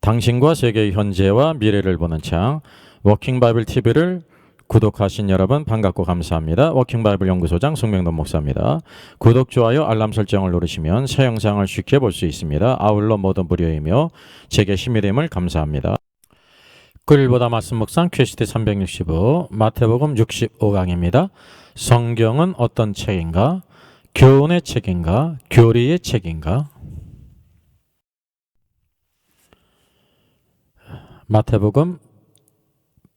당신과 세계의 현재와 미래를 보는 창 워킹 바이블 TV를 구독하신 여러분 반갑고 감사합니다. 워킹 바이블 연구소장 송명돈 목사입니다. 구독, 좋아요, 알람 설정을 누르시면 새 영상을 쉽게 볼 수 있습니다. 아울러 모든 무료이며 제게 힘이 됨을 감사합니다. 글보다 말씀 묵상 퀘스트 365 마태복음 65강입니다. 성경은 어떤 책인가? 교훈의 책인가? 교리의 책인가? 마태복음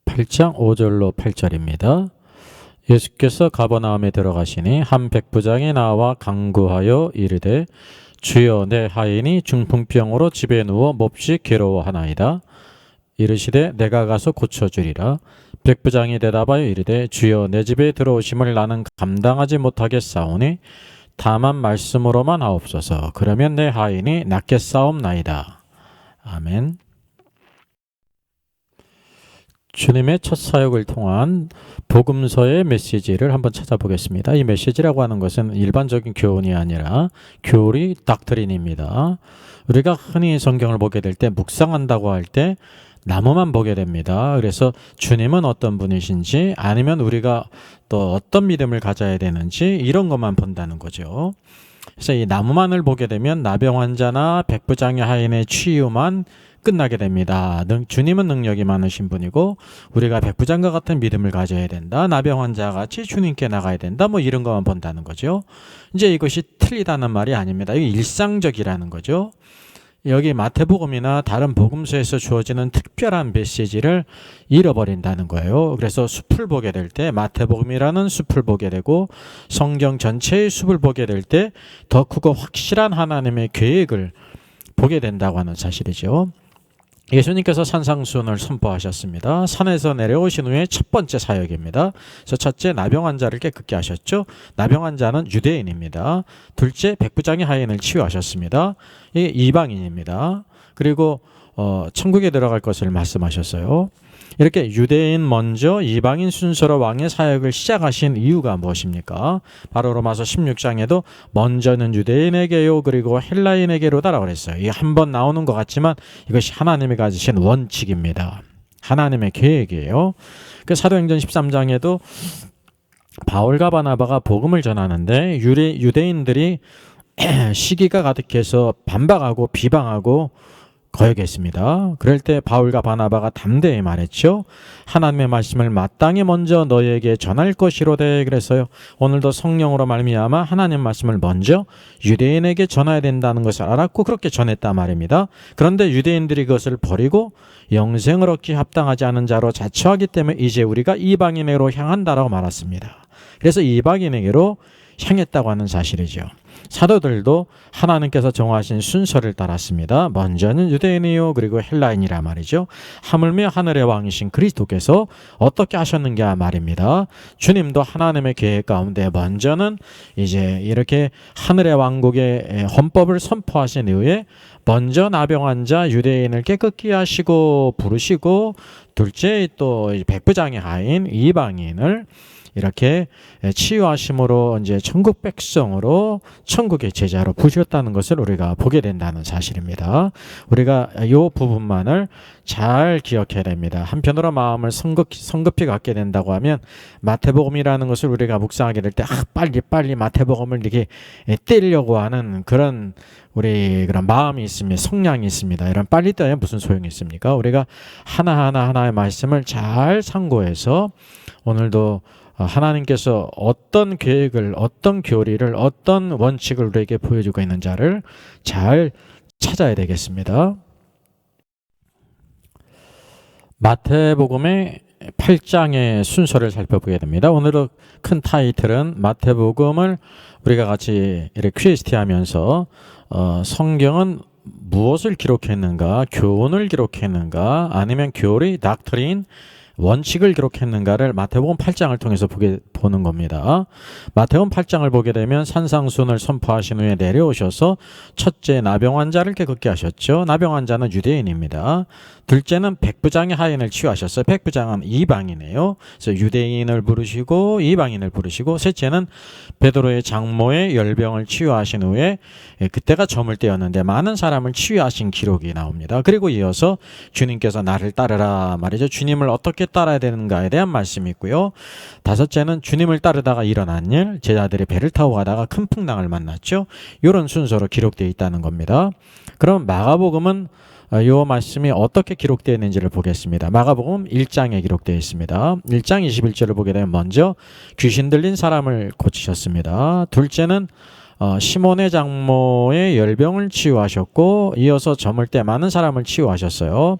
8장 5절로 8절입니다. 예수께서 가버나움에 들어가시니 한 백부장이 나와 간구하여 이르되 주여 내 하인이 중풍병으로 집에 누워 몹시 괴로워하나이다. 이르시되 내가 가서 고쳐주리라. 백부장이 대답하여 이르되 주여 내 집에 들어오심을 나는 감당하지 못하겠사오니 다만 말씀으로만 하옵소서. 그러면 내 하인이 낫겠사옵나이다. 아멘. 주님의 첫 사역을 통한 복음서의 메시지를 한번 찾아보겠습니다. 이 메시지라고 하는 것은 일반적인 교훈이 아니라 교리, 닥트린입니다. 우리가 흔히 성경을 보게 될 때 묵상한다고 할 때 나무만 보게 됩니다. 그래서 주님은 어떤 분이신지 아니면 우리가 또 어떤 믿음을 가져야 되는지 이런 것만 본다는 거죠. 그래서 이 나무만을 보게 되면 나병 환자나 백부장의 하인의 치유만 끝나게 됩니다. 주님은 능력이 많으신 분이고 우리가 백부장과 같은 믿음을 가져야 된다. 나병 환자 같이 주님께 나가야 된다. 뭐 이런 것만 본다는 거죠. 이제 이것이 틀리다는 말이 아닙니다. 이게 일상적이라는 거죠. 여기 마태복음이나 다른 복음서에서 주어지는 특별한 메시지를 잃어버린다는 거예요. 그래서 숲을 보게 될 때 마태복음이라는 숲을 보게 되고 성경 전체의 숲을 보게 될 때 더 크고 확실한 하나님의 계획을 보게 된다고 하는 사실이죠. 예수님께서 산상수훈을 선포하셨습니다. 산에서 내려오신 후에 첫 번째 사역입니다. 그래서 첫째 나병 환자를 깨끗게 하셨죠. 나병 환자는 유대인입니다. 둘째 백부장의 하인을 치유하셨습니다. 이게 이방인입니다. 그리고 천국에 들어갈 것을 말씀하셨어요. 이렇게 유대인 먼저 이방인 순서로 왕의 사역을 시작하신 이유가 무엇입니까? 바로 로마서 16장에도 먼저는 유대인에게요 그리고 헬라인에게로다라고 그랬어요. 이게 한 번 나오는 것 같지만 이것이 하나님이 가지신 원칙입니다. 하나님의 계획이에요. 그 사도행전 13장에도 바울과 바나바가 복음을 전하는데 유대인들이 시기가 가득해서 반박하고 비방하고 거역했습니다. 그럴 때 바울과 바나바가 담대히 말했죠. 하나님의 말씀을 마땅히 먼저 너희에게 전할 것이로되. 그래서요 오늘도 성령으로 말미암아 하나님 말씀을 먼저 유대인에게 전해야 된다는 것을 알았고 그렇게 전했단 말입니다. 그런데 유대인들이 그것을 버리고 영생을 얻기 합당하지 않은 자로 자처하기 때문에 이제 우리가 이방인에게로 향한다라고 말했습니다. 그래서 이방인에게로 향했다고 하는 사실이죠. 사도들도 하나님께서 정하신 순서를 따랐습니다. 먼저는 유대인이요 그리고 헬라인이라 말이죠. 하물며 하늘의 왕이신 그리스도께서 어떻게 하셨는가 말입니다. 주님도 하나님의 계획 가운데 먼저는 이제 이렇게 하늘의 왕국의 헌법을 선포하신 이후에 먼저 나병 환자 유대인을 깨끗게 하시고 부르시고 둘째 또 백부장의 하인 이방인을 이렇게 치유하심으로 이제 천국 백성으로 천국의 제자로 부셨다는 것을 우리가 보게 된다는 사실입니다. 우리가 이 부분만을 잘 기억해야 됩니다. 한편으로 마음을 성급히 갖게 된다고 하면 마태복음이라는 것을 우리가 묵상하게 될 때 빨리 마태복음을 이렇게 때리려고 하는 그런 우리 그런 마음이 있습니다. 성량이 있습니다. 이런 빨리 떠야 무슨 소용이 있습니까? 우리가 하나하나의 말씀을 잘 참고해서 오늘도 하나님께서 어떤 계획을, 어떤 교리를, 어떤 원칙을 우리에게 보여주고 있는지를 잘 찾아야 되겠습니다. 마태복음의 8장의 순서를 살펴보게 됩니다. 오늘의 큰 타이틀은 마태복음을 우리가 같이 이렇게 퀘스트하면서 성경은 무엇을 기록했는가, 교훈을 기록했는가, 아니면 교리, 닥트린, 원칙을 기록했는가를 마태복음 8장을 통해서 보는 겁니다. 마태복음 8장을 보게 되면 산상순을 선포하신 후에 내려오셔서 첫째 나병 환자를 깨끗게 하셨죠. 나병 환자는 유대인입니다. 둘째는 백부장의 하인을 치유하셨어요. 백부장은 이방이네요. 그래서 유대인을 부르시고 이방인을 부르시고, 셋째는 베드로의 장모의 열병을 치유하신 후에 그때가 저물 때였는데 많은 사람을 치유하신 기록이 나옵니다. 그리고 이어서 주님께서 나를 따르라 말이죠. 주님을 어떻게 따라야 되는가에 대한 말씀이 있고요. 다섯째는 주님을 따르다가 일어난 일, 제자들이 배를 타고 가다가 큰 풍랑을 만났죠. 이런 순서로 기록되어 있다는 겁니다. 그럼 마가복음은 이 말씀이 어떻게 기록되어 있는지를 보겠습니다. 마가복음 1장에 기록되어 있습니다. 1장 21절을 보게 되면 먼저 귀신 들린 사람을 고치셨습니다. 둘째는 시몬의 장모의 열병을 치유하셨고, 이어서 저물 때 많은 사람을 치유하셨어요.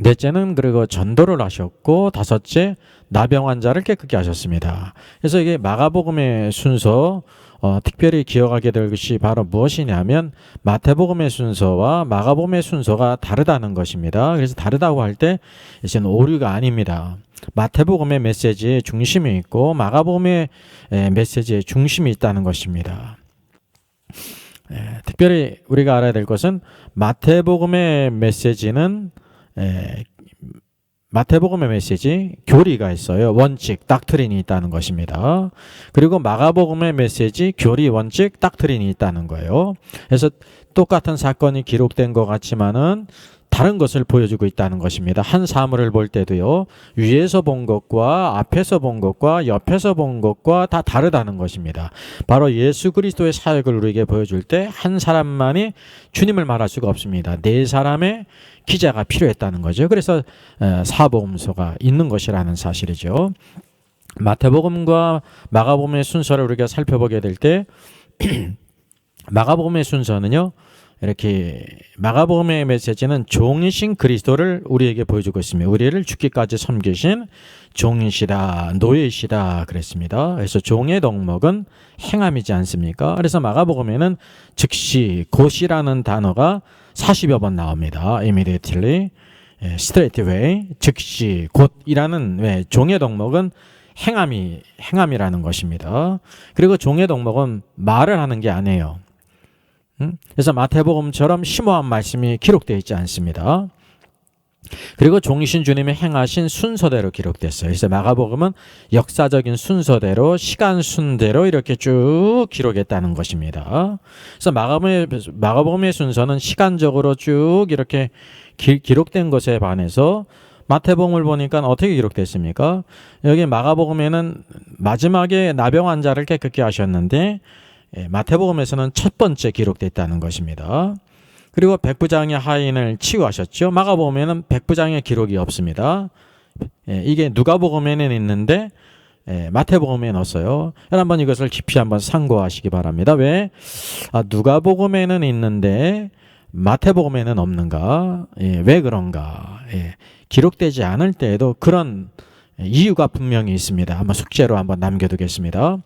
넷째는 그리고 전도를 하셨고, 다섯째 나병 환자를 깨끗게 하셨습니다. 그래서 이게 마가복음의 순서, 특별히 기억하게 될 것이 바로 무엇이냐면 마태복음의 순서와 마가복음의 순서가 다르다는 것입니다. 그래서 다르다고 할 때 이제는 오류가 아닙니다. 마태복음의 메시지에 중심이 있고 마가복음의 메시지에 중심이 있다는 것입니다. 특별히 우리가 알아야 될 것은 마태복음의 메시지는 마태복음의 메시지 교리가 있어요. 원칙, 닥트린이 있다는 것입니다. 그리고 마가복음의 메시지 교리, 원칙, 닥트린이 있다는 거예요. 그래서 똑같은 사건이 기록된 것 같지만은 다른 것을 보여주고 있다는 것입니다. 한 사물을 볼 때도요, 위에서 본 것과 앞에서 본 것과 옆에서 본 것과 다 다르다는 것입니다. 바로 예수 그리스도의 사역을 우리에게 보여줄 때 한 사람만이 주님을 말할 수가 없습니다. 네 사람의 기자가 필요했다는 거죠. 그래서 사복음서가 있는 것이라는 사실이죠. 마태복음과 마가복음의 순서를 우리가 살펴보게 될 때 마가복음의 순서는요, 이렇게 마가복음의 메시지는 종이신 그리스도를 우리에게 보여주고 있습니다. 우리를 죽기까지 섬기신 종이시다, 노예시다 그랬습니다. 그래서 종의 덕목은 행함이지 않습니까? 그래서 마가복음에는 즉시, 곧이라는 단어가 40여 번 나옵니다. immediately, straightway, 즉시, 곧이라는 종의 덕목은 행함이라는 것입니다. 그리고 종의 덕목은 말을 하는 게 아니에요. 그래서 마태복음처럼 심오한 말씀이 기록되어 있지 않습니다. 그리고 종이신 주님이 행하신 순서대로 기록됐어요. 그래서 마가복음은 역사적인 순서대로, 시간 순대로 이렇게 쭉 기록했다는 것입니다. 그래서 마가복음의 순서는 시간적으로 쭉 이렇게 기록된 것에 반해서 마태복음을 보니까 어떻게 기록됐습니까? 여기 마가복음에는 마지막에 나병 환자를 깨끗게 하셨는데 마태복음에서는 첫 번째 기록됐다는 것입니다. 그리고 백부장의 하인을 치유하셨죠. 마가복음에는 백부장의 기록이 없습니다. 이게 누가복음에는 있는데 마태복음에는 없어요. 한번 이것을 깊이 한번 상고하시기 바랍니다. 왜 누가복음에는 있는데 마태복음에는 없는가? 왜 그런가? 기록되지 않을 때에도 그런 이유가 분명히 있습니다. 한번 숙제로 한번 남겨두겠습니다.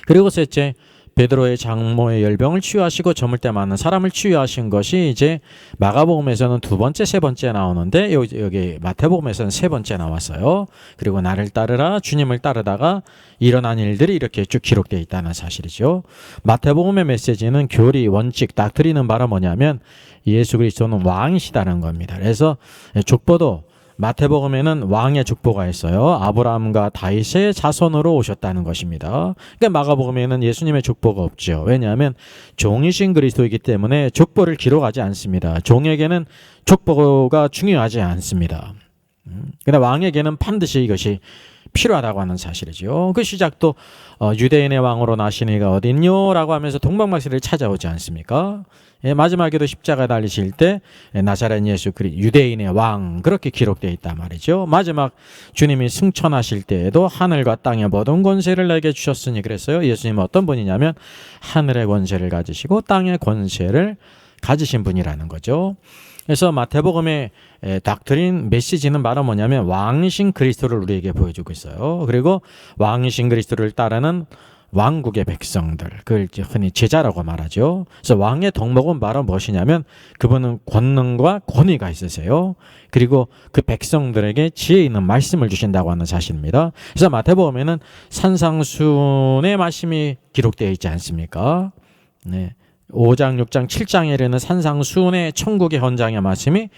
그리고 셋째, 베드로의 장모의 열병을 치유하시고 저물 때 많은 사람을 치유하신 것이 이제 마가복음에서는 두 번째, 세 번째 나오는데 여기 마태복음에서는 세 번째 나왔어요. 그리고 나를 따르라, 주님을 따르다가 일어난 일들이 이렇게 쭉 기록되어 있다는 사실이죠. 마태복음의 메시지는 교리, 원칙, 닥트린은 바로 뭐냐면 예수 그리스도는 왕이시다는 겁니다. 그래서 족보도 마태복음에는 왕의 족보가 있어요. 아브라함과 다윗의 자손으로 오셨다는 것입니다. 그러니까 마가복음에는 예수님의 족보가 없죠. 왜냐하면 종이신 그리스도이기 때문에 족보를 기록하지 않습니다. 종에게는 족보가 중요하지 않습니다. 그러나 왕에게는 반드시 이것이 필요하다고 하는 사실이죠. 그 시작도 유대인의 왕으로 나신 이가 어딨뇨? 라고 하면서 동방박사를 찾아오지 않습니까? 마지막에도 십자가에 달리실 때 나사렛 예수 유대인의 왕 그렇게 기록되어 있단 말이죠. 마지막 주님이 승천하실 때에도 하늘과 땅의 모든 권세를 내게 주셨으니 그랬어요. 예수님은 어떤 분이냐면 하늘의 권세를 가지시고 땅의 권세를 가지신 분이라는 거죠. 그래서 마태복음의 닥트린 메시지는 바로 뭐냐면 왕이신 그리스도를 우리에게 보여주고 있어요. 그리고 왕이신 그리스도를 따르는 왕국의 백성들, 그걸 이제 흔히 제자라고 말하죠. 그래서 왕의 덕목은 바로 무엇이냐면 그분은 권능과 권위가 있으세요. 그리고 그 백성들에게 지혜 있는 말씀을 주신다고 하는 사실입니다. 그래서 마태복음에는 산상수훈의 말씀이 기록되어 있지 않습니까? 네. 5장, 6장, 7장에 이르는 산상수훈의 천국의 현장의 말씀이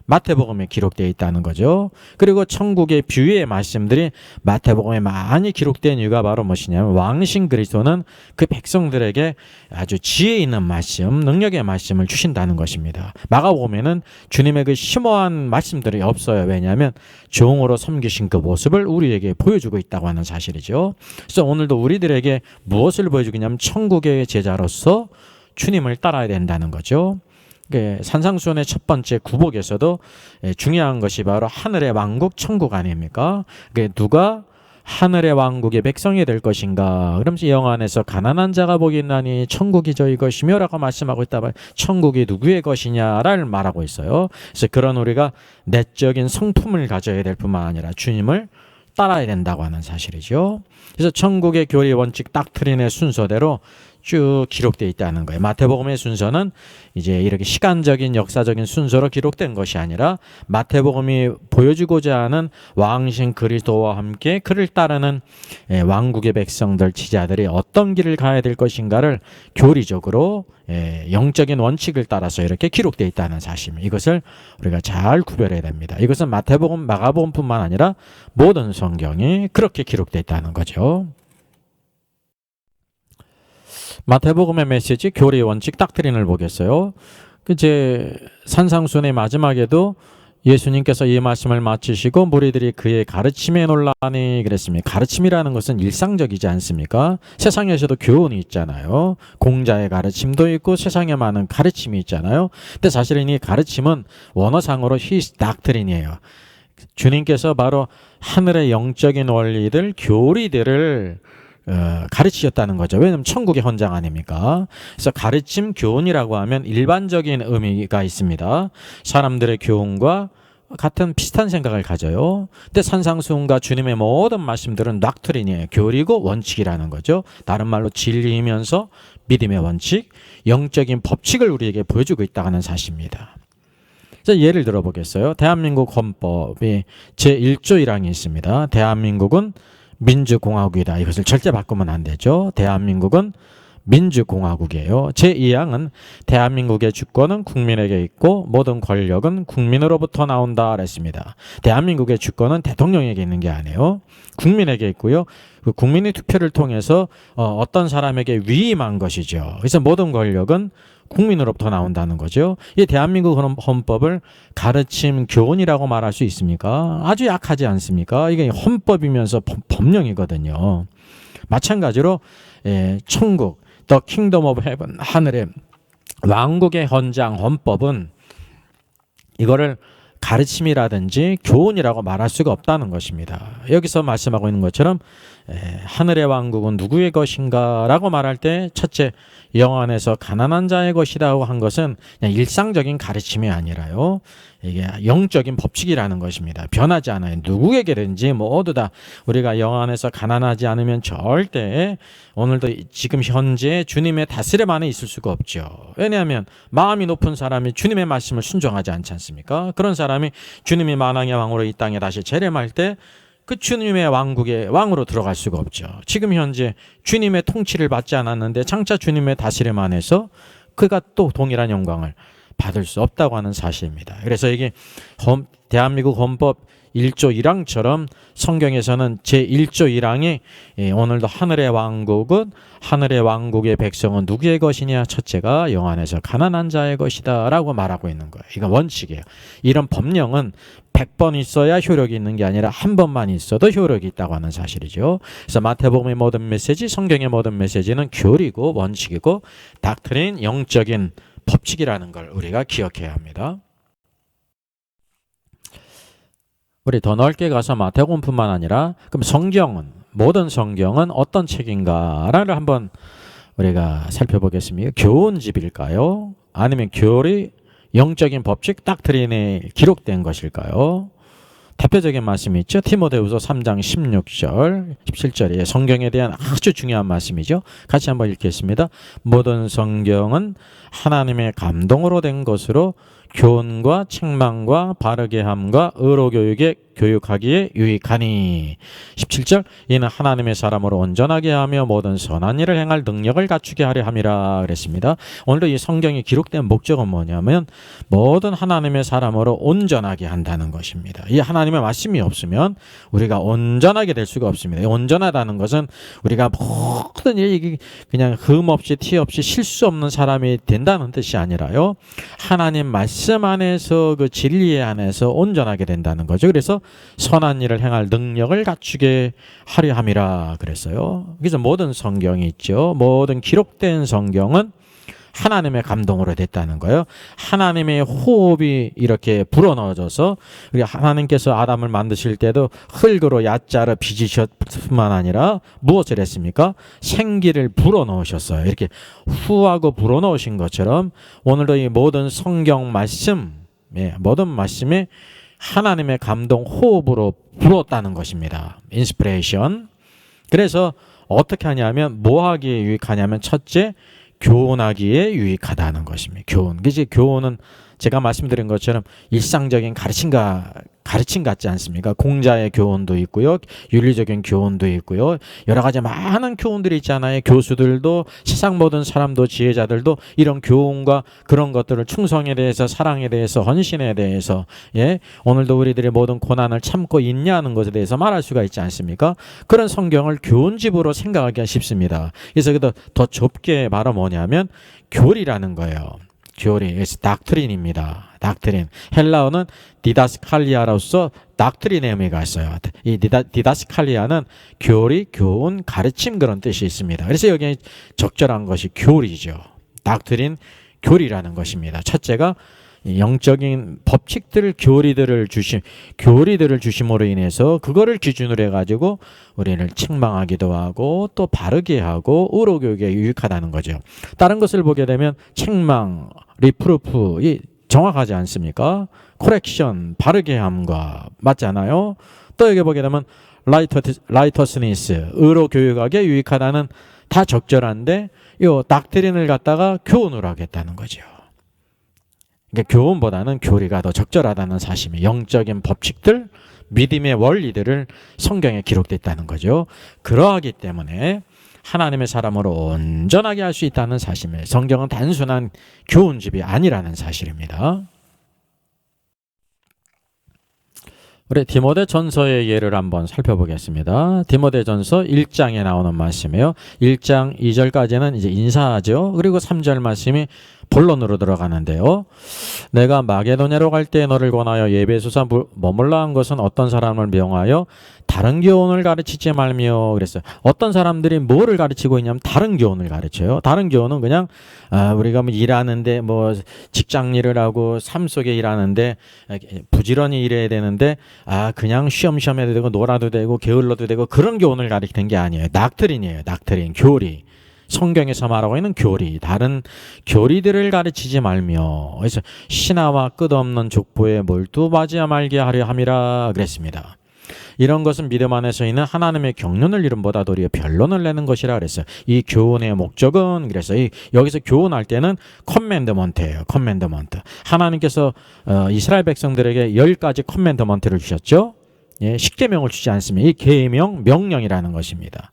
마태복음에 기록되어 있다는 거죠. 그리고 천국의 비유의 말씀들이 마태복음에 많이 기록된 이유가 바로 무엇이냐면 왕신 그리스도는 그 백성들에게 아주 지혜 있는 말씀, 능력의 말씀을 주신다는 것입니다. 마가복음에는 주님의 그 심오한 말씀들이 없어요. 왜냐하면 종으로 섬기신 그 모습을 우리에게 보여주고 있다고 하는 사실이죠. 그래서 오늘도 우리들에게 무엇을 보여주겠냐면 천국의 제자로서 주님을 따라야 된다는 거죠. 산상수훈의 첫 번째 구복에서도 중요한 것이 바로 하늘의 왕국 천국 아닙니까? 누가 하늘의 왕국의 백성이 될 것인가? 그러면서 영화 안에서 가난한 자가 복이 있나니 천국이 저희 것이며 라고 말씀하고 있다면 천국이 누구의 것이냐를 말하고 있어요. 그래서 그런 우리가 내적인 성품을 가져야 될 뿐만 아니라 주님을 따라야 된다고 하는 사실이죠. 그래서 천국의 교리 원칙 닥트린의 순서대로 쭉 기록되어 있다는 거예요. 마태복음의 순서는 이제 이렇게 시간적인 역사적인 순서로 기록된 것이 아니라 마태복음이 보여주고자 하는 왕신 그리스도와 함께 그를 따르는 왕국의 백성들 지자들이 어떤 길을 가야 될 것인가를 교리적으로 영적인 원칙을 따라서 이렇게 기록되어 있다는 사실, 이것을 우리가 잘 구별해야 됩니다. 이것은 마태복음, 마가복음뿐만 아니라 모든 성경이 그렇게 기록되어 있다는 거죠. 마태복음의 메시지, 교리 원칙, 닥트린을 보겠어요. 이제 산상수훈의 마지막에도 예수님께서 이 말씀을 마치시고 무리들이 그의 가르침에 놀라니 그랬습니다. 가르침이라는 것은 일상적이지 않습니까? 세상에서도 교훈이 있잖아요. 공자의 가르침도 있고 세상에 많은 가르침이 있잖아요. 근데 사실은 이 가르침은 원어상으로 his doctrine이에요. 주님께서 바로 하늘의 영적인 원리들, 교리들을 가르치셨다는 거죠. 왜냐하면 천국의 현장 아닙니까? 그래서 가르침, 교훈이라고 하면 일반적인 의미가 있습니다. 사람들의 교훈과 같은 비슷한 생각을 가져요. 근데 산상수훈과 주님의 모든 말씀들은 닥트린이에요. 교리고 원칙이라는 거죠. 다른 말로 진리이면서 믿음의 원칙, 영적인 법칙을 우리에게 보여주고 있다는 사실입니다. 그래서 예를 들어 보겠어요. 대한민국 헌법이 제1조 1항이 있습니다. 대한민국은 민주공화국이다. 이것을 절대 바꾸면 안 되죠. 대한민국은 민주공화국이에요. 제2항은 대한민국의 주권은 국민에게 있고 모든 권력은 국민으로부터 나온다 그랬습니다. 대한민국의 주권은 대통령에게 있는 게 아니에요. 국민에게 있고요. 그 국민의 투표를 통해서 어떤 사람에게 위임한 것이죠. 그래서 모든 권력은 국민으로부터 나온다는 거죠. 이 대한민국 헌법을 가르침, 교훈이라고 말할 수 있습니까? 아주 약하지 않습니까? 이게 헌법이면서 법령이거든요. 마찬가지로 천국, The Kingdom of Heaven, 하늘의 왕국의 헌장 헌법은 이거를 가르침이라든지 교훈이라고 말할 수가 없다는 것입니다. 여기서 말씀하고 있는 것처럼 하늘의 왕국은 누구의 것인가 라고 말할 때 첫째, 영안에서 가난한 자의 것이라고 한 것은 그냥 일상적인 가르침이 아니라요, 이게 영적인 법칙이라는 것입니다. 변하지 않아요. 누구에게든지 모두 다 우리가 영안에서 가난하지 않으면 절대 오늘도 지금 현재 주님의 다스림 안에 있을 수가 없죠. 왜냐하면 마음이 높은 사람이 주님의 말씀을 순종하지 않지 않습니까? 그런 사람이 주님이 만왕의 왕으로 이 땅에 다시 재림할 때 그 주님의 왕국의 왕으로 들어갈 수가 없죠. 지금 현재 주님의 통치를 받지 않았는데 장차 주님의 다스림 안에서 그가 또 동일한 영광을 받을 수 없다고 하는 사실입니다. 그래서 이게 대한민국 헌법 1조 1항처럼 성경에서는 제1조 1항이 오늘도 하늘의 왕국은, 하늘의 왕국의 백성은 누구의 것이냐? 첫째가 영안에서 가난한 자의 것이다 라고 말하고 있는 거예요. 이건 원칙이에요. 이런 법령은 100번 있어야 효력이 있는 게 아니라 한 번만 있어도 효력이 있다고 하는 사실이죠. 그래서 마태복음의 모든 메시지, 성경의 모든 메시지는 교리고 원칙이고 닥트린, 영적인 법칙이라는 걸 우리가 기억해야 합니다. 우리 더 넓게 가서 마태복음뿐만 아니라 그럼 성경은, 모든 성경은 어떤 책인가를 한번 우리가 살펴보겠습니다. 교훈집일까요? 아니면 교리, 영적인 법칙, 닥트린에 기록된 것일까요? 대표적인 말씀이 있죠. 디모데후서 3장 16절, 17절에 성경에 대한 아주 중요한 말씀이죠. 같이 한번 읽겠습니다. 모든 성경은 하나님의 감동으로 된 것으로 교훈과 책망과 바르게 함과 의로 교육에 교육하기에 유익하니. 17절, 이는 하나님의 사람으로 온전하게 하며 모든 선한 일을 행할 능력을 갖추게 하려 함이라 그랬습니다. 오늘도 이 성경이 기록된 목적은 뭐냐면 모든 하나님의 사람으로 온전하게 한다는 것입니다. 이 하나님의 말씀이 없으면 우리가 온전하게 될 수가 없습니다. 온전하다는 것은 우리가 모든 일이 그냥 흠 없이 티 없이 실수 없는 사람이 된다는 뜻이 아니라요, 하나님 말씀 안에서 그 진리 안에서 온전하게 된다는 거죠. 그래서 선한 일을 행할 능력을 갖추게 하려 함이라 그랬어요. 그래서 모든 성경이 있죠. 모든 기록된 성경은 하나님의 감동으로 됐다는 거예요. 하나님의 호흡이 이렇게 불어넣어져서, 우리 하나님께서 아담을 만드실 때도 흙으로 야자로 빚으셨뿐만 아니라 무엇을 했습니까? 생기를 불어넣으셨어요. 이렇게 후하고 불어넣으신 것처럼 오늘도 이 모든 성경 말씀, 모든 말씀에 하나님의 감동 호흡으로 불었다는 것입니다. 인스피레이션. 그래서 어떻게 하냐면 뭐 하기에 유익하냐면 첫째, 교훈하기에 유익하다는 것입니다. 교훈. 그래서 교훈은 제가 말씀드린 것처럼 일상적인 가르침 같지 않습니까? 공자의 교훈도 있고요, 윤리적인 교훈도 있고요, 여러 가지 많은 교훈들이 있잖아요. 교수들도, 세상 모든 사람도, 지혜자들도 이런 교훈과 그런 것들을, 충성에 대해서, 사랑에 대해서, 헌신에 대해서, 오늘도 우리들의 모든 고난을 참고 있냐는 것에 대해서 말할 수가 있지 않습니까? 그런 성경을 교훈집으로 생각하기가 쉽습니다. 그래서 더 좁게 말하면 뭐냐면 교리라는 거예요. 교리, 그래서 닥트린입니다. 닥트린. 헬라어는 디다스칼리아로서 닥트린의 의미가 있어요. 이 디다스칼리아는 교리, 교훈, 가르침, 그런 뜻이 있습니다. 그래서 여기 적절한 것이 교리죠. 닥트린, 교리라는 것입니다. 첫째가 영적인 법칙들, 교리들을 주심으로 인해서 그거를 기준으로 해가지고 우리를 책망하기도 하고 또 바르게 하고 의로 교육에 유익하다는 거죠. 다른 것을 보게 되면 책망, 리프루프, 이 정확하지 않습니까? 코렉션, 바르게 함과 맞잖아요. 또 여기 보게 되면 라이터스니스, 의로 교육하기에 유익하다는 다 적절한데 요 닥트린을 갖다가 교훈으로 하겠다는 거죠. 그러니까 교훈보다는 교리가 더 적절하다는 사실이, 영적인 법칙들, 믿음의 원리들을 성경에 기록됐다는 거죠. 그러하기 때문에 하나님의 사람으로 온전하게 할 수 있다는 사실입니다. 성경은 단순한 교훈집이 아니라는 사실입니다. 우리 디모데전서의 예를 한번 살펴보겠습니다. 디모데전서 1장에 나오는 말씀이에요. 1장 2절까지는 이제 인사하죠. 그리고 3절 말씀이 본론으로 들어가는데요. 내가 마게도냐로 갈 때 너를 권하여 예배소서 머물라 한 것은 어떤 사람을 명하여 다른 교훈을 가르치지 말며 그랬어요. 어떤 사람들이 뭐를 가르치고 있냐면 다른 교훈을 가르쳐요. 다른 교훈은 그냥 우리가 뭐 일하는데 뭐 직장 일을 하고 삶 속에 일하는데 부지런히 일해야 되는데 그냥 쉬엄쉬엄 해도 되고 놀아도 되고 게을러도 되고 그런 교훈을 가르치는 게 아니에요. 닥트린이에요. 닥트린, 교리. 성경에서 말하고 있는 교리, 다른 교리들을 가르치지 말며, 그래서 신하와 끝없는 족보에 몰두하지 말게 하려 함이라 그랬습니다. 이런 것은 믿음 안에서 있는 하나님의 경륜을 이름보다 도리어 변론을 내는 것이라 그랬어요. 이 교훈의 목적은 그래서 여기서 교훈할 때는 커맨드먼트예요. 커맨드먼트. 하나님께서 이스라엘 백성들에게 10가지 커맨드먼트를 주셨죠. 십계명을 주지 않습니다. 이 계명, 명령이라는 것입니다.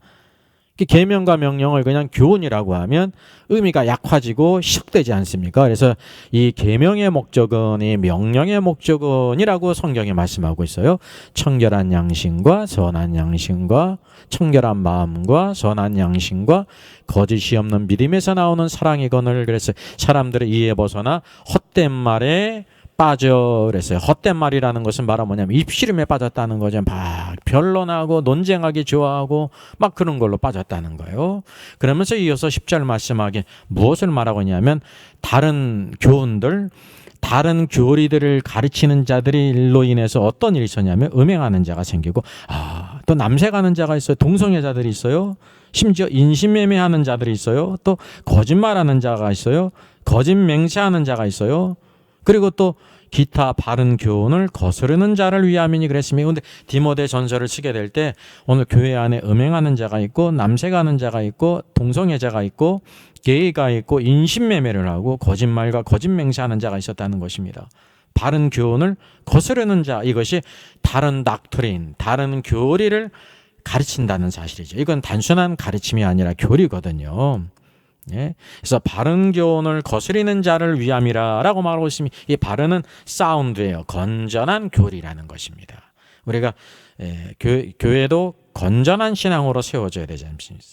계명과 명령을 그냥 교훈이라고 하면 의미가 약화지고 시작되지 않습니까? 그래서 이 계명의 목적은, 이 명령의 목적은이라고 성경이 말씀하고 있어요. 청결한 양심과 선한 양심과 청결한 마음과 선한 양심과 거짓이 없는 믿음에서 나오는 사랑이거늘. 그래서 사람들의 이해 벗어나 헛된 말에 빠져 그랬어요. 헛된 말이라는 것은 말하면 뭐냐면 입씨름에 빠졌다는 거죠. 막 변론하고 논쟁하기 좋아하고 막 그런 걸로 빠졌다는 거예요. 그러면서 이어서 10절 말씀하게 무엇을 말하고 있냐면 다른 교훈들, 다른 교리들을 가르치는 자들이 일로 인해서 어떤 일이 있었냐면 음행하는 자가 생기고 또 남색하는 자가 있어요. 동성애자들이 있어요. 심지어 인신매매하는 자들이 있어요. 또 거짓말하는 자가 있어요. 거짓 맹세하는 자가 있어요. 그리고 또 기타 바른 교훈을 거스르는 자를 위함이니 그랬습니다. 그런데 디모데 전서를 쓰게 될 때 오늘 교회 안에 음행하는 자가 있고 남색하는 자가 있고 동성애자가 있고 게이가 있고 인신매매를 하고 거짓말과 거짓맹세하는 자가 있었다는 것입니다. 바른 교훈을 거스르는 자, 이것이 다른 닥트린, 다른 교리를 가르친다는 사실이죠. 이건 단순한 가르침이 아니라 교리거든요. 예? 그래서 바른 교훈을 거스리는 자를 위함이라고 말하고 있으면 이 바른은 사운드예요. 건전한 교리라는 것입니다. 우리가 교회도 건전한 신앙으로 세워져야 되지 않습니까?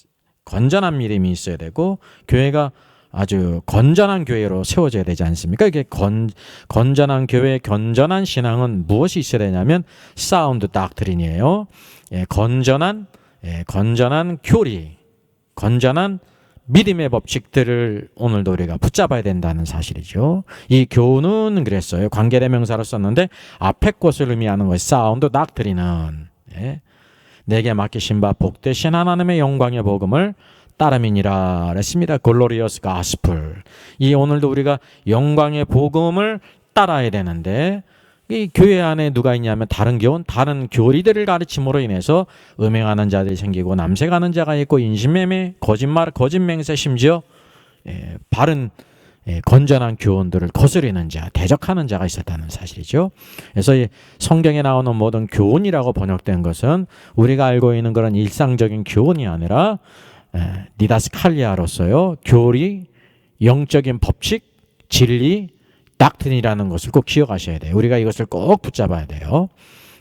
건전한 믿음이 있어야 되고 교회가 아주 건전한 교회로 세워져야 되지 않습니까? 이게 건전한 교회, 건전한 신앙은 무엇이 있어야 되냐면 사운드 닥트린이에요. 건전한 교리, 건전한 믿음의 법칙들을 오늘도 우리가 붙잡아야 된다는 사실이죠. 이 교훈은 그랬어요. 관계대명사로 썼는데 앞에 것을 의미하는 것이 사운드 닥트린은 내게 맡기신 바 복되신 하나님의 영광의 복음을 따름이니라 그랬습니다. 글로리어스 가스플. 이 오늘도 우리가 영광의 복음을 따라야 되는데 이 교회 안에 누가 있냐면 다른 교훈, 다른 교리들을 가르침으로 인해서 음행하는 자들이 생기고 남색하는 자가 있고 인신매매, 거짓말, 거짓맹세, 심지어 바른 건전한 교훈들을 거스르는 자, 대적하는 자가 있었다는 사실이죠. 그래서 이 성경에 나오는 모든 교훈이라고 번역된 것은 우리가 알고 있는 그런 일상적인 교훈이 아니라 니다스칼리아로서요, 교리, 영적인 법칙, 진리, 닥트린이라는 것을 꼭 기억하셔야 돼요. 우리가 이것을 꼭 붙잡아야 돼요.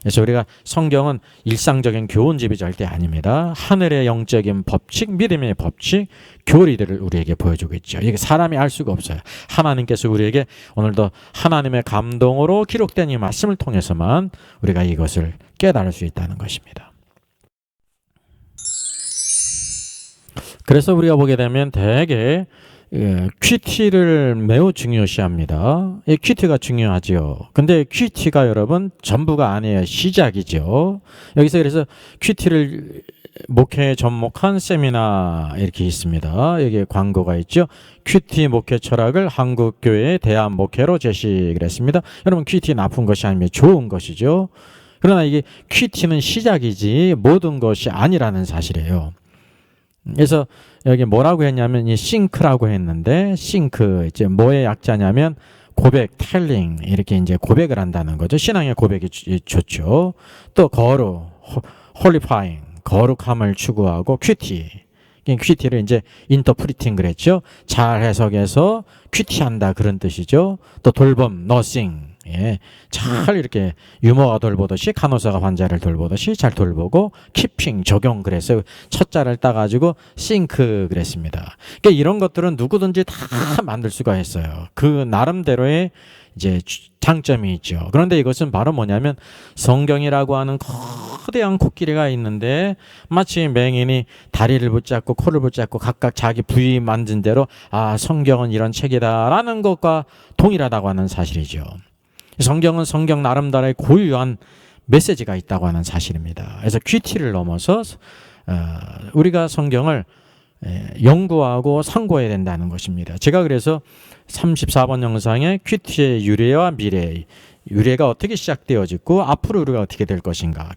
그래서 우리가 성경은 일상적인 교훈집이 절대 아닙니다. 하늘의 영적인 법칙, 믿음의 법칙, 교리들을 우리에게 보여주고 있죠. 이게 사람이 알 수가 없어요. 하나님께서 우리에게 오늘도 하나님의 감동으로 기록된 이 말씀을 통해서만 우리가 이것을 깨달을 수 있다는 것입니다. 그래서 우리가 보게 되면 대개 큐티를 매우 중요시합니다. 이 큐티가 중요하죠. 근데 큐티가 여러분 전부가 아니에요. 시작이죠. 여기서 그래서 큐티를 목회에 접목한 세미나 이렇게 있습니다. 여기 광고가 있죠. 큐티 목회 철학을 한국교회의 대안 목회로 제시를 했습니다. 여러분 큐티 나쁜 것이 아니면 좋은 것이죠. 그러나 이게 큐티는 시작이지 모든 것이 아니라는 사실이에요. 그래서 여기 뭐라고 했냐면 이 싱크라고 했는데 싱크 이제 뭐의 약자냐면 고백, 텔링 이렇게 이제 고백을 한다는 거죠. 신앙의 고백이 좋죠. 또 거룩, 홀리파잉 거룩함을 추구하고 큐티. 큐티를 이제 인터프리팅 그랬죠. 잘 해석해서 큐티한다 그런 뜻이죠. 또 돌봄, 너싱. 예, 잘 이렇게 유머가 돌보듯이 간호사가 환자를 돌보듯이 잘 돌보고 키핑 적용 그래서 첫 자를 따가지고 싱크 그랬습니다. 그러니까 이런 것들은 누구든지 다 만들 수가 있어요. 그 나름대로의 이제 장점이 있죠. 그런데 이것은 바로 뭐냐면 성경이라고 하는 거대한 코끼리가 있는데 마치 맹인이 다리를 붙잡고 코를 붙잡고 각각 자기 부위 만든 대로 아 성경은 이런 책이다라는 것과 동일하다고 하는 사실이죠. 성경은 성경 나름대로의 고유한 메시지가 있다고 하는 사실입니다. 그래서 큐티를 넘어서 우리가 성경을 연구하고 상고해야 된다는 것입니다. 제가 그래서 34번 영상에 큐티의 유래와 미래, 유래가 어떻게 시작되어지고 앞으로 우리가 어떻게 될 것인가.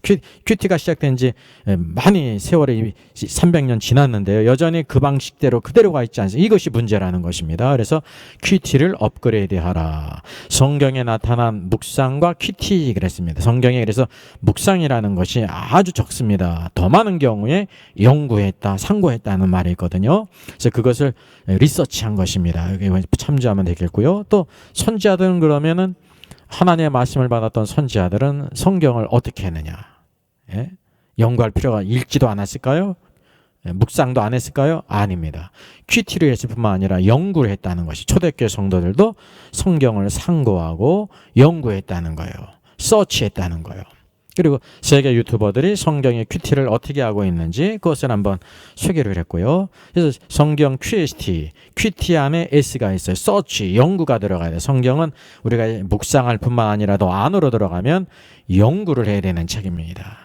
큐티가 시작된 지 많이 세월이 300년 지났는데요. 여전히 그 방식대로 그대로가 있지 않습니까? 이것이 문제라는 것입니다. 그래서 큐티를 업그레이드하라. 성경에 나타난 묵상과 큐티 그랬습니다. 성경에 그래서 묵상이라는 것이 아주 적습니다. 더 많은 경우에 연구했다, 상고했다는 말이 있거든요. 그래서 그것을 리서치한 것입니다. 여기 참조하면 되겠고요. 또 선지자들은 그러면은 하나님의 말씀을 받았던 선지자들은 성경을 어떻게 했느냐? 예? 연구할 필요가 읽지도 않았을까요? 예, 묵상도 안 했을까요? 아닙니다. 큐티를 했을 뿐만 아니라 연구를 했다는 것이 초대교회 성도들도 성경을 상고하고 연구했다는 거예요. 서치했다는 거예요. 그리고 세계 유튜버들이 성경의 큐티를 어떻게 하고 있는지 그것을 한번 소개를 했고요. 그래서 성경 QST, 큐티 안에 S가 있어요. 서치, 연구가 들어가야 돼요. 성경은 우리가 묵상할 뿐만 아니라 더 안으로 들어가면 연구를 해야 되는 책입니다.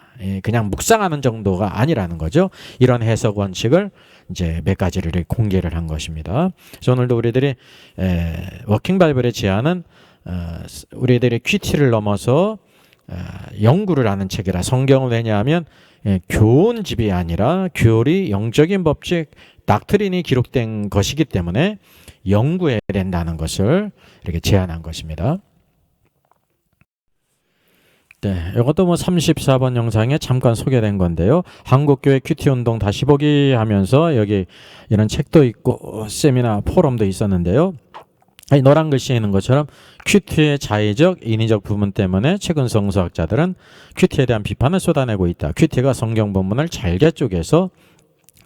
그냥 묵상하는 정도가 아니라는 거죠. 이런 해석 원칙을 이제 몇 가지를 공개를 한 것입니다. 그래서 오늘도 우리들이 워킹 바이블의 제안은 우리들의 큐티를 넘어서 연구를 하는 책이라 성경은 왜냐하면 교훈집이 아니라 교리, 영적인 법칙, 닥트린이 기록된 것이기 때문에 연구해야 된다는 것을 이렇게 제안한 것입니다. 네, 이것도 뭐 34번 영상에 잠깐 소개된 건데요. 한국교회 큐티 운동 다시 보기 하면서 여기 이런 책도 있고 세미나 포럼도 있었는데요. 노란 글씨에 있는 것처럼 큐티의 자의적, 인위적 부분 때문에 최근 성서학자들은 큐티에 대한 비판을 쏟아내고 있다. 큐티가 성경 본문을 잘게 쪼개서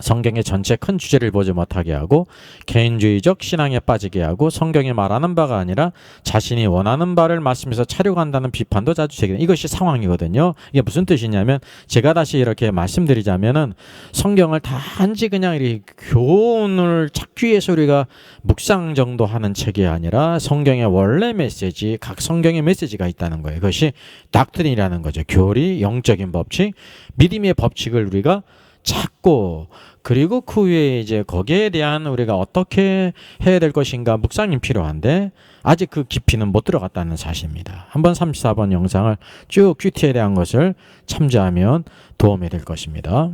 성경의 전체 큰 주제를 보지 못하게 하고 개인주의적 신앙에 빠지게 하고 성경이 말하는 바가 아니라 자신이 원하는 바를 말씀에서 차려간다는 비판도 자주 제기됩니다. 이것이 상황이거든요. 이게 무슨 뜻이냐면 제가 다시 이렇게 말씀드리자면은 성경을 단지 그냥 이렇게 교훈을 찾기 위해서 우리가 묵상 정도 하는 책이 아니라 성경의 원래 메시지, 각 성경의 메시지가 있다는 거예요. 이것이 닥트린이라는 거죠. 교리, 영적인 법칙, 믿음의 법칙을 우리가 찾고 그리고 그 후에 이제 거기에 대한 우리가 어떻게 해야 될 것인가 묵상이 필요한데 아직 그 깊이는 못 들어갔다는 사실입니다. 한번 34번 영상을 쭉 큐티에 대한 것을 참조하면 도움이 될 것입니다.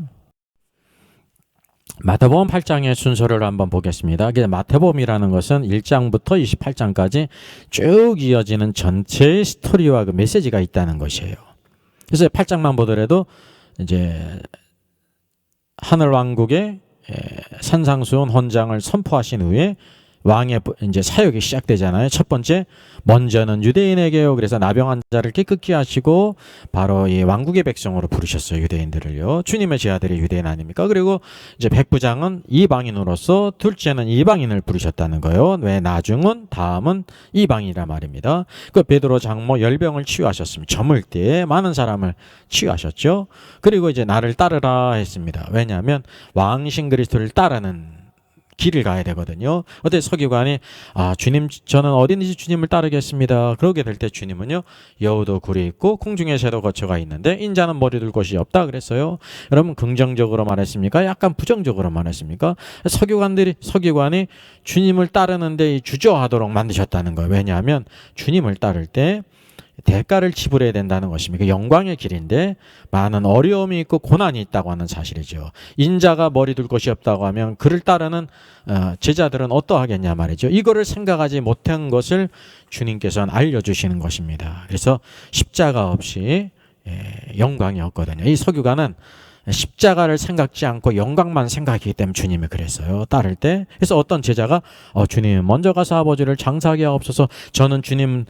마태복음 8장의 순서를 한번 보겠습니다. 마태복음이라는 것은 1장부터 28장까지 쭉 이어지는 전체의 스토리와 그 메시지가 있다는 것이에요. 그래서 8장만 보더라도 이제 하늘 왕국의 산상수훈 헌장을 선포하신 후에 왕의 이제 사역이 시작되잖아요. 첫 번째, 먼저는 유대인에게요. 그래서 나병 환자를 깨끗게 하시고 바로 이 왕국의 백성으로 부르셨어요. 유대인들을요. 주님의 제자들이 유대인 아닙니까? 그리고 이제 백부장은 이방인으로서 둘째는 이방인을 부르셨다는 거예요. 왜 나중은 다음은 이방인이라 말입니다. 그 베드로 장모 열병을 치유하셨습니다. 저물 때 많은 사람을 치유하셨죠. 그리고 이제 나를 따르라 했습니다. 왜냐하면 왕이신 그리스도를 따르는 길을 가야 되거든요. 어때 서기관이 주님 저는 어디든지 주님을 따르겠습니다. 그러게 될 때 주님은요 여우도 굴이 있고 공중의 새도 거처가 있는데 인자는 머리 둘 곳이 없다 그랬어요. 여러분 긍정적으로 말했습니까? 약간 부정적으로 말했습니까? 서기관이 주님을 따르는데 주저하도록 만드셨다는 거예요. 왜냐하면 주님을 따를 때 대가를 지불해야 된다는 것입니다. 영광의 길인데 많은 어려움이 있고 고난이 있다고 하는 사실이죠. 인자가 머리 둘 곳이 없다고 하면 그를 따르는 제자들은 어떠하겠냐 말이죠. 이거를 생각하지 못한 것을 주님께서는 알려주시는 것입니다. 그래서 십자가 없이 영광이 없거든요. 이 서기관은 십자가를 생각지 않고 영광만 생각하기 때문에 주님이 그랬어요. 따를 때. 그래서 어떤 제자가 주님 먼저 가서 아버지를 장사하게 하옵소서. 저는 주님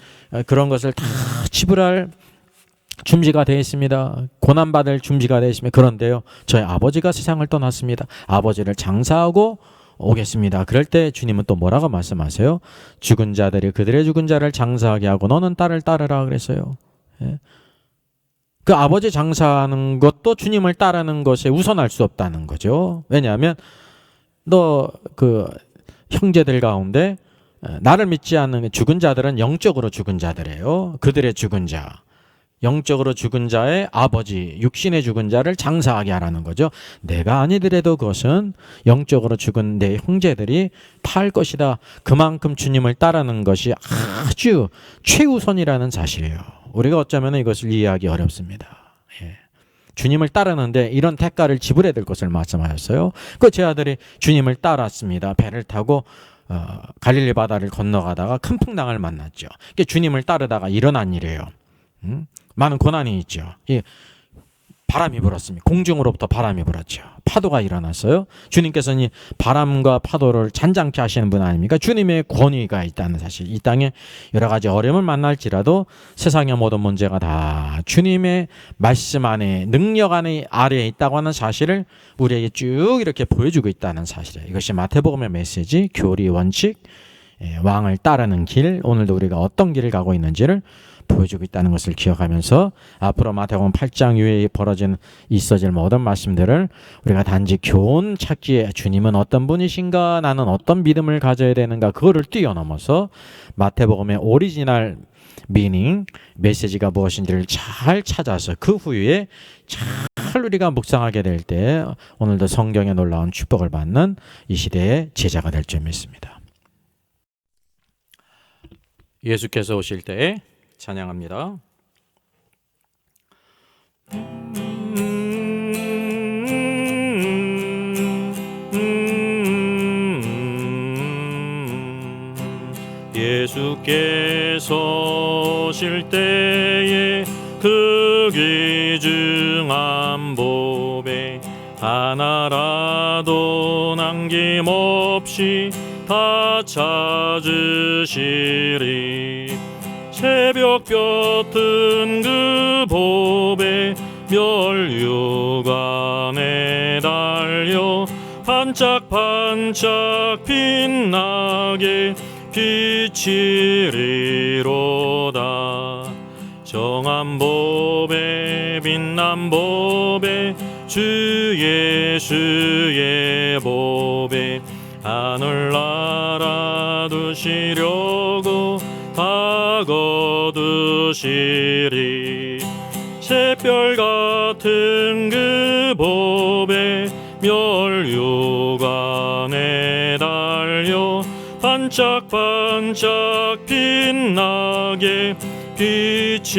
그런 것을 다 지불할 준비가 되어 있습니다. 고난받을 준비가 되어 있습니다. 그런데요 저희 아버지가 세상을 떠났습니다. 아버지를 장사하고 오겠습니다. 그럴 때 주님은 또 뭐라고 말씀하세요? 죽은 자들이 그들의 죽은 자를 장사하게 하고 너는 딸을 따르라 그랬어요. 그 아버지 장사하는 것도 주님을 따르는 것에 우선할 수 없다는 거죠. 왜냐하면 너 그 형제들 가운데 나를 믿지 않는 죽은 자들은 영적으로 죽은 자들이에요. 그들의 죽은 자. 영적으로 죽은 자의 아버지, 육신의 죽은 자를 장사하게 하라는 거죠. 내가 아니더라도 그것은 영적으로 죽은 내 형제들이 팔 것이다. 그만큼 주님을 따르는 것이 아주 최우선이라는 사실이에요. 우리가 어쩌면 이것을 이해하기 어렵습니다. 주님을 따르는데 이런 대가를 지불해야 될 것을 말씀하셨어요. 그 제 아들이 주님을 따랐습니다. 배를 타고 갈릴리 바다를 건너가다가 큰 풍랑을 만났죠. 주님을 따르다가 일어난 일이에요. 많은 고난이 있죠. 바람이 불었습니다. 공중으로부터 바람이 불었죠. 파도가 일어났어요. 주님께서는 바람과 파도를 잔잔케 하시는 분 아닙니까? 주님의 권위가 있다는 사실. 이 땅에 여러 가지 어려움을 만날지라도 세상의 모든 문제가 다 주님의 말씀 안에 능력 안에 아래에 있다고 하는 사실을 우리에게 쭉 이렇게 보여주고 있다는 사실이에요. 이것이 마태복음의 메시지, 교리, 원칙, 왕을 따르는 길, 오늘도 우리가 어떤 길을 가고 있는지를 보여주고 있다는 것을 기억하면서 앞으로 마태복음 8장 이후에 있어질 모든 말씀들을 우리가 단지 교훈 찾기에 주님은 어떤 분이신가, 나는 어떤 믿음을 가져야 되는가, 그거를 뛰어넘어서 마태복음의 오리지널 미닝, 메시지가 무엇인지를 잘 찾아서 그 후에 잘 우리가 묵상하게 될 때 오늘도 성경의 놀라운 축복을 받는 이 시대의 제자가 될 줄 믿습니다. 예수께서 오실 때 찬양합니다. 예수께서 오실 때에 그 귀중한 보배 하나라도 남김없이 다 찾으시리. 새벽볕은 그 보배 멸류관에 달려 반짝반짝 빛나게 비치리로다. 정한 보배 빛난 보배 주 예수의 보배 하늘나라 두시려고 다 거두시리. 샛별 같은 그 보배 멸류관에 달려 반짝반짝 빛나게 비치리로다.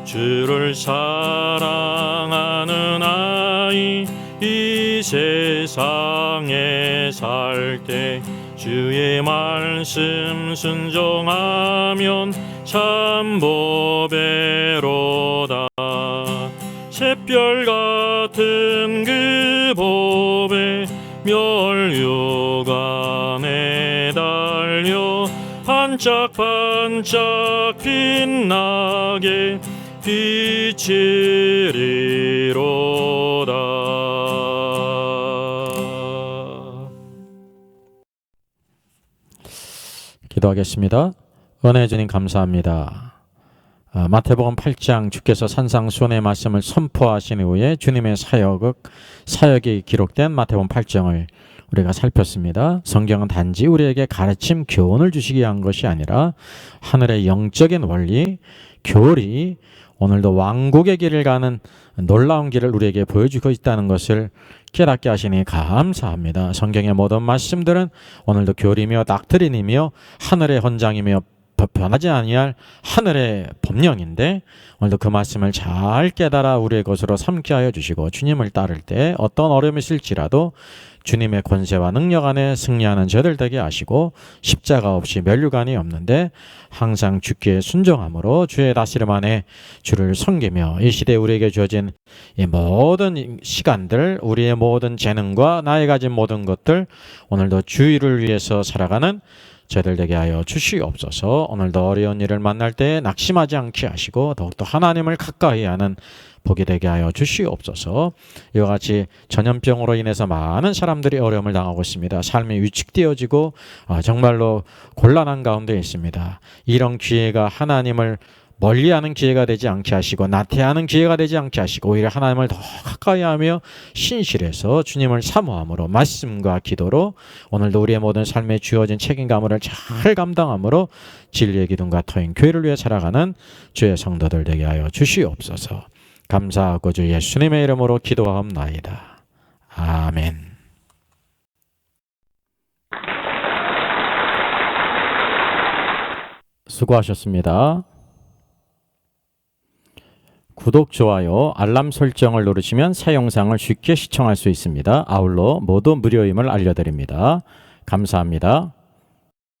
주를 사랑하는 아이 이 세상에 살 때 주의 말씀 순종하면 참 보배로다. 샛별 같은 그 보배 멸류관에 달려 반짝반짝 빛나게 비치리로다. 기도하겠습니다. 은혜 주님 감사합니다. 마태복음 8장 주께서 산상수훈의 말씀을 선포하신 이후에 주님의 사역이 기록된 마태복음 8장을 우리가 살폈습니다. 성경은 단지 우리에게 가르침, 교훈을 주시기 위한 것이 아니라 하늘의 영적인 원리, 교리, 오늘도 왕국의 길을 가는 놀라운 길을 우리에게 보여주고 있다는 것을 깨닫게 하시니 감사합니다. 성경의 모든 말씀들은 오늘도 교리며 닥트린이며 하늘의 헌장이며 변하지 아니할 하늘의 법령인데 오늘도 그 말씀을 잘 깨달아 우리의 것으로 삼게 하여 주시고 주님을 따를 때 어떤 어려움이 있을지라도 주님의 권세와 능력 안에 승리하는 저들 되게 하시고 십자가 없이 멸류관이 없는데 항상 주께 순종함으로 주의 다스림 안에 주를 섬기며 이 시대에 우리에게 주어진 이 모든 시간들 우리의 모든 재능과 나의 가진 모든 것들 오늘도 주의를 위해서 살아가는 저희들 되게 하여 주시옵소서. 오늘도 어려운 일을 만날 때 낙심하지 않게 하시고 더욱더 하나님을 가까이 하는 복이 되게 하여 주시옵소서. 이와 같이 전염병으로 인해서 많은 사람들이 어려움을 당하고 있습니다. 삶이 위축되어지고 정말로 곤란한 가운데 있습니다. 이런 기회가 하나님을 멀리하는 기회가 되지 않게 하시고 나태하는 기회가 되지 않게 하시고 오히려 하나님을 더 가까이 하며 신실해서 주님을 사모함으로 말씀과 기도로 오늘도 우리의 모든 삶에 주어진 책임감을 잘 감당함으로 진리의 기둥과 터인 교회를 위해 살아가는 주의 성도들 되게 하여 주시옵소서. 감사하고 주 예수님의 이름으로 기도하옵나이다. 아멘. 수고하셨습니다. 구독, 좋아요, 알람 설정을 누르시면 새 영상을 쉽게 시청할 수 있습니다. 아울러 모두 무료임을 알려드립니다. 감사합니다.